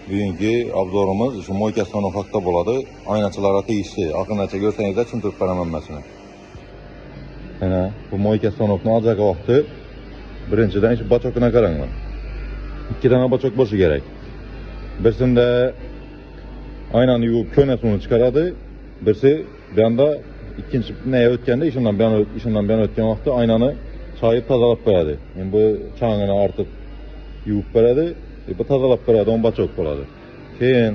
Bugünkü obzorumuz şu moyka stanokda boladı. Aynaçılara tegishli. Aqlnacha ko'rsangizlar tushuntirib beraman hammasini. Mana bu moyka stanokni olajak vaqti birinchidan shu bachokini qaranglar. Ikki dona bachok bo'lishi kerak. Birsida aynani yuvib ko'na suvni chiqaradi. Birsi bu yoqda ikkinchi nega o'tganda ishundan buyon o'tgan vaqtda aynani chayib tozalab qo'yadi. Endi bu changini ortiq yuvib beradi. Bu tozalab beradi, o'n bachok bo'ladi. Keyin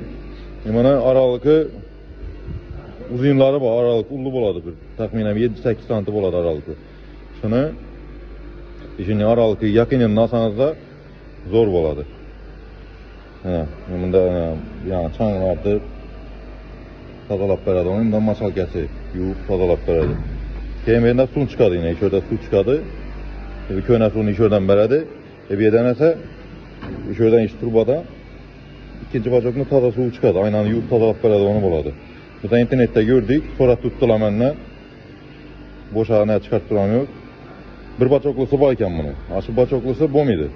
mana aralığı uzunları bor, aralık ullu bo'ladi. Bir taxminan 7-8 santi bo'ladi aralığı. Shuni ishini aralığı yaqinini olsangiz zo'r bo'ladi. Ha, bunda yani changni ortiq tozalab beradi. Unda masalkasi yuvib tozalab beradi. Keyin menda suv chiqadi, yine şurada suv chiqadi. Ko'na suvni ishordan beradi. Bu yerdan esa şuradan iç turbada ikinci bacakını taza suv çıkardı. Aynanı yuvub tozalab beradi, onu bo'ladi. Biz da internetdə gördük. So'rab tutdilar mendan. Boşa ne çıkartıp duram yok. Bir bacaklısı var ekan bunu. Aşı bacaklısı bo'lmaydi.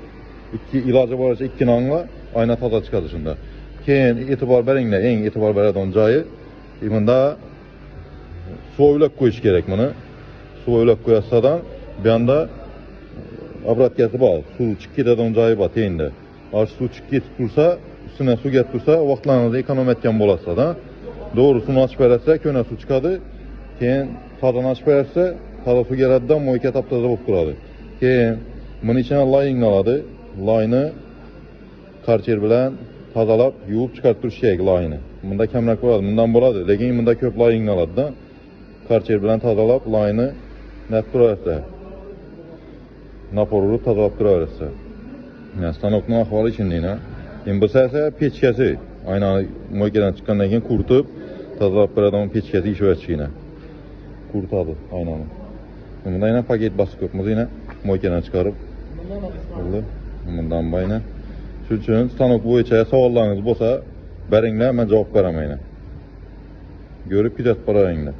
İki ilacı varsa ikki nonga ayna taza chiqadi shunda. Keyin e'tibor beringlar, eng e'tibor beradigan joyi bunda suv ulab qo'yish kerak buni. Suv ulab qo'yasizdan bu yoqda obrotkasi bor. Suv chiqib ketadigan joyi bor teyinda. Aşı suv chiqib ketib tursa, üstüne su gelip tursa, vaqtlarınızı ekonom etken bo'lasiz da. Doğru suvni ochib berasa, ko'na suv chiqadi. Keyin tozani ochib berasa, toza suv keladi, moyka taptoza bo'lib turadi. Keyin buni ichine laying oladi. Layni karcher bilan tozalab, yuvib chiqarib turish kerak layni. Bunda kamroq bo'ladi, bundan bo'ladi, lekin bunda ko'p laying oladi-da. Karcher bilan tozalab, layni nat turarsa. Napor urib tozalab turaversa. Yani stanokni ahvoli shunday. Endi bu esa pechkasi, aynan moykadan chiqqandan keyin quritib, tozalab beradigan pechkasi ish berishini. Quritadi aynani. Bunda yana paket bosib ko'pmiz yana moykadan chiqarib. Bundan bayna. Shuning uchun stanok bo'yicha savollaringiz bo'lsa, beringlar, men javob beraman. Ko'rib kuzatib boraveringlar.